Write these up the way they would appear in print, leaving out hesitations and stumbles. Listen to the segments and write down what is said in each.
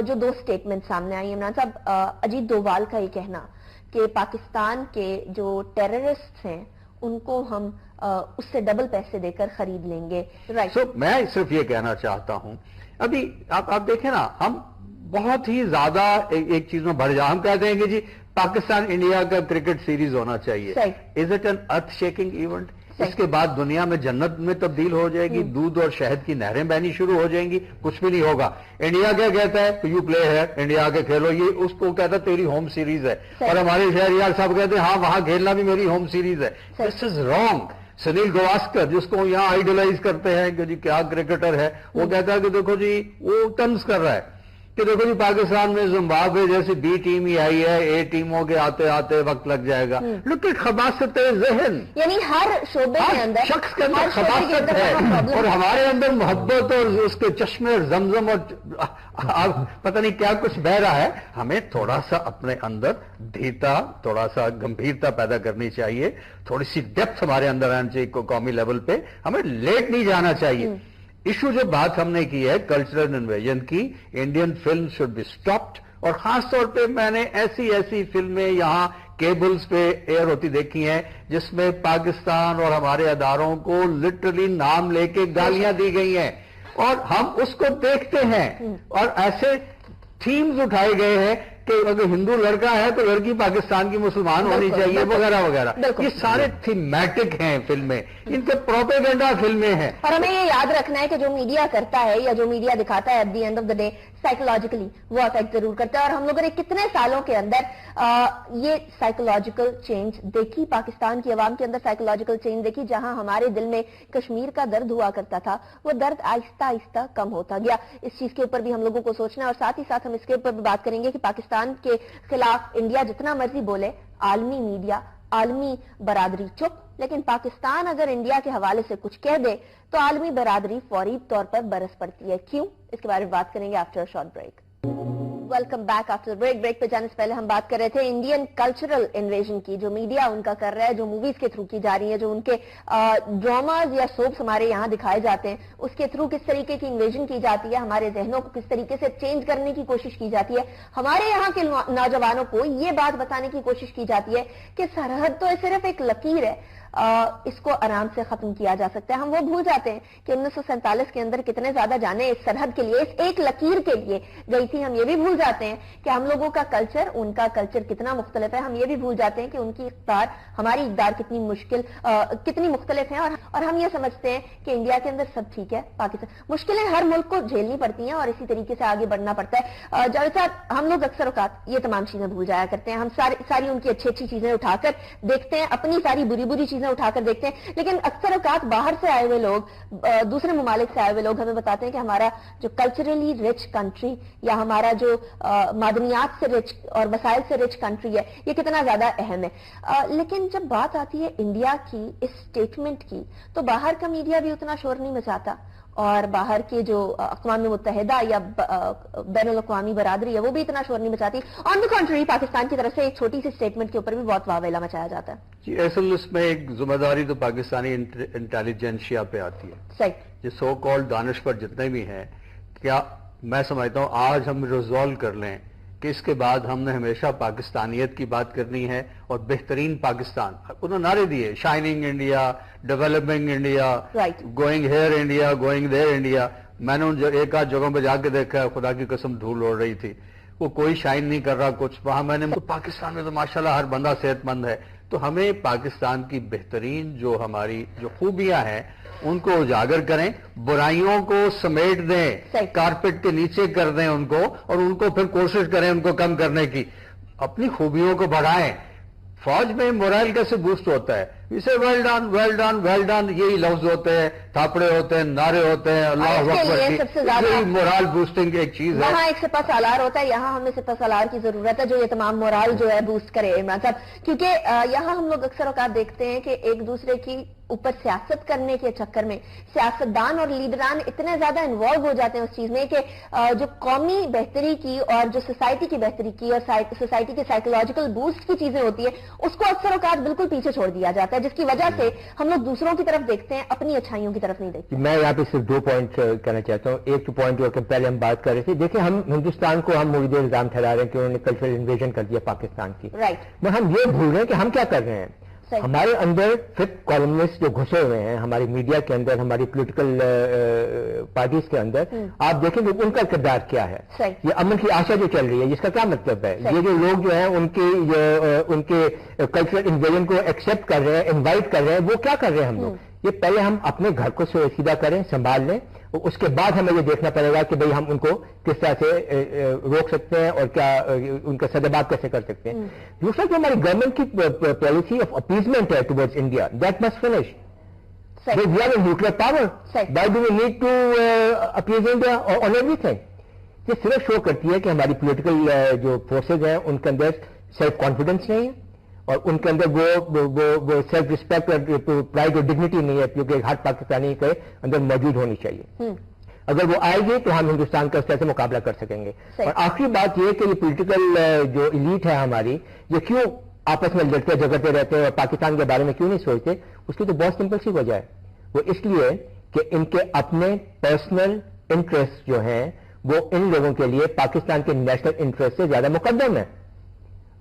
جو دو سٹیٹمنٹ سامنے آئی. عمران صاحب، اجیت ڈوبھال کا یہ کہنا کہ پاکستان کے جو ٹیررسٹ ہیں ان کو ہم اس سے ڈبل پیسے دے کر خرید لیں گے. میں صرف یہ کہنا چاہتا ہوں، ابھی آپ دیکھیں نا، ہم بہت ہی زیادہ ایک چیز میں بڑھ جائیں. ہم کہتے ہیں کہ جی پاکستان انڈیا کا کرکٹ سیریز ہونا چاہیے. Is it an earth shaking event? اس کے بعد دنیا میں جنت میں تبدیل ہو جائے گی، دودھ اور شہد کی نہریں بہنی شروع ہو جائیں گی، کچھ بھی نہیں ہوگا. انڈیا کیا کہتا ہے کہ یو پلے ہے، انڈیا کے کھیلو، یہ اس کو کہتا ہے تیری ہوم سیریز ہے. اور ہمارے شہریار صاحب کہتے ہیں ہاں وہاں کھیلنا بھی میری ہوم سیریز ہے. دس از رانگ. سنیل گواسکر جس کو یہاں آئیڈلائز کرتے ہیں کہ جی کیا کرکٹر ہے، وہ کہتا ہے کہ دیکھو جی وہ طنز کر رہا ہے کہ دیکھو جی پاکستان میں زمبابوے جیسی بی ٹیم ہی آئی ہے، اے ٹیموں کے آتے آتے وقت لگ جائے گا. لیکن خباثت ذہن، یعنی ہر شعبے کے اندر، شخص کے اندر خباثت ہے، اور ہمارے اندر محبت اور اس کے چشمے زمزم اور پتہ نہیں کیا کچھ بہ رہا ہے. ہمیں تھوڑا سا اپنے اندر دھیرتا، تھوڑا سا گمبھیرتا پیدا کرنی چاہیے، تھوڑی سی ڈیپتھ ہمارے اندر آنا چاہیے. قومی لیول پہ ہمیں لیٹ نہیں جانا چاہیے. ایشو جو بات ہم نے کی ہے کلچرل انویژن کی، انڈین فلم شوڈ بی سٹاپڈ. اور خاص طور پہ میں نے ایسی فلمیں یہاں کیبلز پہ ایئر ہوتی دیکھی ہیں جس میں پاکستان اور ہمارے اداروں کو لٹرلی نام لے کے گالیاں دی گئی ہیں، اور ہم اس کو دیکھتے ہیں. اور ایسے تھیمز اٹھائے گئے ہیں کہ اگر ہندو لڑکا ہے تو لڑکی پاکستان کی مسلمان ہونی چاہیے وغیرہ وغیرہ. یہ سارے تھیمیٹک ہیں فلمیں، ان کے پروپیگنڈا فلمیں ہیں. اور ہمیں یہ یاد رکھنا ہے کہ جو میڈیا کرتا ہے یا جو میڈیا دکھاتا ہے at the end of the day psychologically وہ افیکٹ ضرور کرتا ہے. اور ہم لوگوں نے کتنے سالوں کے اندر یہ سائیکولوجیکل چینج دیکھی، پاکستان کی عوام کے اندر سائیکولوجیکل چینج دیکھی. جہاں ہمارے دل میں کشمیر کا درد ہوا کرتا تھا وہ درد آہستہ آہستہ کم ہوتا گیا. اس چیز کے اوپر بھی ہم لوگوں کو سوچنا ہے، اور ساتھ ہی ساتھ ہم اس کے اوپر بھی بات کریں گے کہ پاکستان کے خلاف انڈیا جتنا مرضی بولے، عالمی میڈیا، عالمی برادری چپ، لیکن پاکستان اگر انڈیا کے حوالے سے کچھ کہہ دے تو عالمی برادری فوری طور پر برس پڑتی ہے. کیوں؟ اس کے بارے میں بات کریں گے after short break. Welcome back after break پہ جانے سے پہلے ہم بات کر رہے تھے انڈین کلچرل انویژن کی، جو میڈیا ان کا کر رہا ہے، جو موویز کے تھرو کی جا رہی ہے، جو ان کے ڈراماز یا سوپس ہمارے یہاں دکھائے جاتے ہیں، اس کے تھرو کس طریقے کی انویژن کی جاتی ہے، ہمارے ذہنوں کو کس طریقے سے چینج کرنے کی کوشش کی جاتی ہے. ہمارے یہاں کے نوجوانوں کو یہ بات بتانے کی کوشش کی جاتی ہے کہ سرحد تو صرف ایک لکیر ہے، اس کو آرام سے ختم کیا جا سکتا ہے. ہم وہ بھول جاتے ہیں کہ 1947 کے اندر کتنے زیادہ جانیں اس سرحد کے لیے، اس ایک لکیر کے لیے گئی تھی. ہم یہ بھی بھول جاتے ہیں کہ ہم لوگوں کا کلچر، ان کا کلچر کتنا مختلف ہے. ہم یہ بھی بھول جاتے ہیں کہ ان کی اقدار، ہماری اقدار کتنی مختلف ہیں. اور ہم یہ سمجھتے ہیں کہ انڈیا کے اندر سب ٹھیک ہے، پاکستان مشکلیں ہر ملک کو جھیلنی پڑتی ہیں اور اسی طریقے سے آگے بڑھنا پڑتا ہے. جاوید صاحب، ہم لوگ اکثر اوقات یہ تمام چیزیں بھول جایا کرتے ہیں. ہم ساری ان کی اچھی چیزیں اٹھا کر دیکھتے ہیں، اپنی ساری بری چیزیں اٹھا کر دیکھتے ہیں. لیکن اکثر اوقات باہر سے آئے ہوئے لوگ، دوسرے ممالک سے آئے ہوئے لوگ ہمیں بتاتے ہیں کہ ہمارا جو کلچرلی رچ کنٹری یا ہمارا جو معدنیات سے رچ اور وسائل سے رچ کنٹری ہے، یہ کتنا زیادہ اہم ہے. لیکن جب بات آتی ہے انڈیا کی اس سٹیٹمنٹ کی تو باہر کا میڈیا بھی اتنا شور نہیں مچاتا، اور باہر کے جو اقوام متحدہ یا بین الاقوامی برادری ہے وہ بھی اتنا شور نہیں مچاتی. آن دی کنٹری پاکستان کی طرف سے ایک چھوٹی سی سٹیٹمنٹ کے اوپر بھی بہت واویلا مچایا جاتا ہے. جی اصل اس میں ایک ذمہ داری تو پاکستانی انٹیلیجنشیا پہ آتی ہے. صحیح. جو سو کالڈ دانشور جتنے بھی ہیں، کیا میں سمجھتا ہوں آج ہم ریزالو کر لیں کہ اس کے بعد ہم نے ہمیشہ پاکستانیت کی بات کرنی ہے اور بہترین پاکستان. انہوں نے نعرے دیے، shining India, developing India, going here India, going there India. میں نے ایک آدھ جگہوں پہ جا کے دیکھا ہے، خدا کی قسم دھول اڑ رہی تھی، وہ کوئی شائن نہیں کر رہا کچھ. وہاں میں نے پاکستان میں تو ماشاءاللہ ہر بندہ صحت مند ہے. تو ہمیں پاکستان کی بہترین جو ہماری جو خوبیاں ہیں ان کو اجاگر کریں، برائیوں کو سمیٹ دیں، کارپیٹ کے نیچے کر دیں ان کو، اور ان کو پھر کوشش کریں ان کو کم کرنے کی. اپنی خوبیوں کو بڑھائیں. فوج میں مورائل کیسے بوسٹ ہوتا ہے؟ اسے well done well done well done یہی لفظ ہوتے ہیں، تھاپڑے ہوتے ہیں، نعرے ہوتے ہیں، اللہ اکبر، یہی مورال بوسٹنگ ایک چیز ہے. وہاں ایک سپہ سالار ہوتا ہے، یہاں ہمیں سپہ سالار کی ضرورت ہے جو یہ تمام مورال جو ہے بوسٹ کرے عمران صاحب. کیونکہ یہاں ہم لوگ اکثر اوقات دیکھتے ہیں کہ ایک دوسرے کی اوپر سیاست کرنے کے چکر میں سیاستدان اور لیڈران اتنے زیادہ انوالو ہو جاتے ہیں اس چیز میں کہ جو قومی بہتری کی اور جو سوسائٹی کی بہتری کی اور سوسائٹی کے سائیکولوجیکل بوسٹ کی چیزیں ہوتی ہے اس کو اکثر اوقات بالکل پیچھے چھوڑ دیا جاتا ہے. جاتا ہے جس کی وجہ سے ہم لوگ دوسروں کی طرف دیکھتے ہیں, اپنی اچھائیوں کی طرف نہیں دیکھتے. میں یہاں پہ صرف 2 پوائنٹ کہنا چاہتا ہوں. ایک پوائنٹ جو کہ پہلے ہم بات کر رہے تھے, دیکھیں ہم ہندوستان کو ہم مورد الزام ٹھہرا رہے ہیں کہ انہوں نے کلچرل انویژن کر دیا پاکستان کی, رائٹ. ہم یہ بھول رہے ہیں کہ ہم کیا کر رہے ہیں. ہمارے اندر فٹ کالمنسٹ جو گھسے ہوئے ہیں ہماری میڈیا کے اندر, ہماری پولیٹیکل پارٹیز کے اندر, آپ دیکھیں کہ ان کا کردار کیا ہے. یہ امن کی آشا جو چل رہی ہے, جس کا کیا مطلب ہے, یہ جو لوگ جو ہیں ان کے کلچرل انویژن کو ایکسپٹ کر رہے ہیں, انوائٹ کر رہے ہیں, وہ کیا کر رہے ہیں ہم لوگ. یہ پہلے ہم اپنے گھر کو سیدھا کریں, سنبھال لیں, اس کے بعد ہمیں یہ دیکھنا پڑے گا کہ بھئی ہم ان کو کس طرح سے روک سکتے ہیں اور کیا ان کا سدباب کیسے کر سکتے ہیں. دوسرا جو ہماری گورنمنٹ کی پالیسی آف اپیزمنٹ ہے towards India, that must finish. We have a nuclear power, why do we need to appease India on everything. یہ صرف شو کرتی ہے کہ ہماری پولیٹیکل جو فورسز ہیں ان کے اندر سیلف کانفیڈنس نہیں ہے, اور ان کے اندر وہ سیلف رسپیکٹ اور پرائڈ اور ڈگنیٹی نہیں ہے, کیونکہ ہر پاکستانی کے اندر موجود ہونی چاہیے. اگر وہ آئے گی تو ہم ہندوستان کا اس طرح سے مقابلہ کر سکیں گے. اور آخری بات یہ کہ یہ پولیٹیکل جو ایلیٹ ہے ہماری, یہ کیوں آپس میں لڑتے جھگڑتے رہتے ہیں اور پاکستان کے بارے میں کیوں نہیں سوچتے, اس کی تو بہت سمپل سی وجہ ہے. وہ اس لیے کہ ان کے اپنے پرسنل انٹرسٹ جو ہیں وہ ان لوگوں کے لیے پاکستان کے نیشنل انٹرسٹ سے زیادہ مقدم ہے.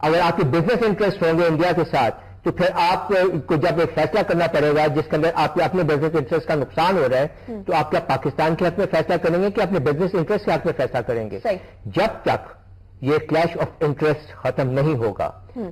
اگر آپ کے بزنس انٹرسٹ ہوں گے انڈیا کے ساتھ, تو پھر آپ کو جب ایک فیصلہ کرنا پڑے گا جس کے اندر آپ کے اپنے بزنس انٹرسٹ کا نقصان ہو رہا ہے, تو آپ کیا پاکستان کے حق میں فیصلہ کریں گے کہ اپنے بزنس انٹرسٹ کے حق میں فیصلہ کریں گے. جب تک یہ کلیش آف انٹرسٹ ختم نہیں ہوگا,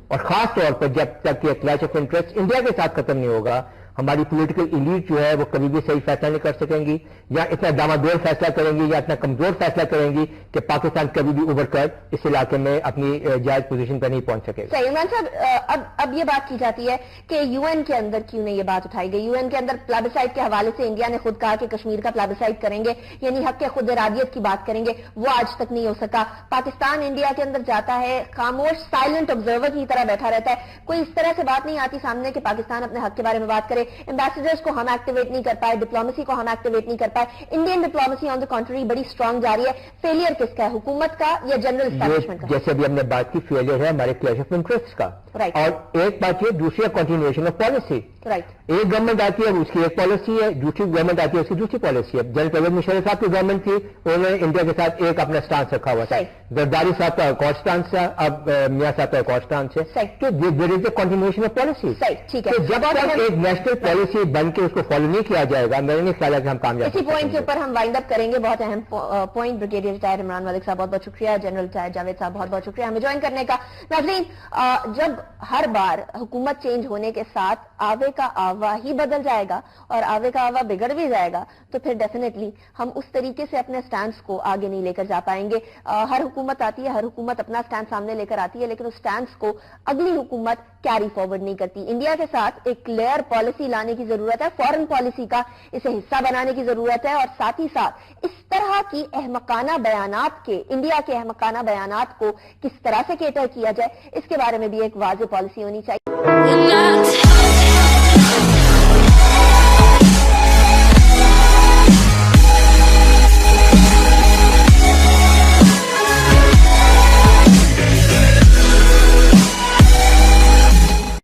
اور خاص طور پر جب تک یہ کلیش آف انٹرسٹ انڈیا کے ساتھ ختم نہیں ہوگا, ہماری پولیٹیکل ایلیٹ جو ہے وہ کبھی بھی صحیح فیصلہ نہیں کر سکیں گی, یا اتنا دامادول فیصلہ کریں گی, یا اتنا کمزور فیصلہ کریں گی کہ پاکستان کبھی بھی ابھر کر اس علاقے میں اپنی جائز پوزیشن پر نہیں پہنچ سکے. صحیح. عمران صاحب, اب یہ بات کی جاتی ہے کہ یو این کے اندر کیوں نہیں یہ بات اٹھائی گئی. یو این کے اندر پلابیسائٹ کے حوالے سے انڈیا نے خود کہا کہ کشمیر کا پلابیسائٹ کریں گے, یعنی حق خود ارادیت کی بات کریں گے, وہ آج تک نہیں ہو سکا. پاکستان انڈیا کے اندر جاتا ہے, خاموش سائلنٹ آبزرور کی طرح بیٹھا رہتا ہے, کوئی اس طرح سے بات نہیں آتی سامنے کہ پاکستان اپنے حق کے بارے میں بات کرے. ایمبیسیڈرز کو ہم ایکٹیویٹ نہیں کر پائے, ڈپلومیسی کو ہم ایکٹیویٹ نہیں کر پائے. انڈین ڈپلومیسی آن دی کنٹری بڑی اسٹرانگ جاری ہے. فیلئر کس کا ہے, حکومت کا یا جنرل اسٹیبلشمنٹ کا؟ جیسے ابھی ہم نے بات کی, فیلئر ہے ہمارے کلیش آف انٹرسٹ کا. اور ایک بات یہ, دوسری کنٹینیوشن آف پالیسی. ایک گورنمنٹ آتی ہے اس کی ایک پالیسی ہے, دوسری گورنمنٹ آتی ہے اس کی دوسری پالیسی ہے. جنرل پرویز مشرف صاحب کی گورنمنٹ تھی, انہوں نے انڈیا کے ساتھ ایک اپنا سٹانس رکھا ہوا تھا. زرداری صاحب کا ایک اور سٹانس تھا, اب میاں صاحب کا ایک اور سٹانس ہے. تو دیر از اے کنٹینیوشن آف پالیسی. جب تک ایک نیشنل پالیسی بن کے اس کو فالو نہیں کیا جائے گا, میرا نہیں خیال ہے کہ ہم کامیاب. اسی پوائنٹ کے اوپر ہم وائنڈ اپ کریں گے. بہت اہم پوائنٹ. بریگیڈیئر ریٹائر عمران ملک صاحب بہت بہت شکریہ. جنرل ریٹائر جاوید صاحب بہت بہت شکریہ ہمیں جوائن کرنے کا. ناظرین, جب ہر بار حکومت چینج ہونے کے ساتھ آوے کا آوا ہی بدل جائے گا اور آوے کا آوا بگڑ بھی جائے گا, تو پھر ڈیفینیٹلی ہم اس طریقے سے اپنے سٹانس کو آگے نہیں لے کر جا پائیں گے. ہر حکومت آتی ہے, ہر حکومت اپنا سٹانس سامنے لے کر آتی ہے, لیکن اس سٹانس کو اگلی حکومت کیری فارورڈ نہیں کرتی. انڈیا کے ساتھ ایک کلیئر پالیسی لانے کی ضرورت ہے, فورن پالیسی کا اسے حصہ بنانے کی ضرورت ہے, اور ساتھ ہی ساتھ اس طرح کی احمقانہ بیانات کے, انڈیا کے احمقانہ بیانات کو کس طرح سے کیٹر کیا جائے, اس کے بارے میں بھی ایک واضح پالیسی ہونی چاہیے.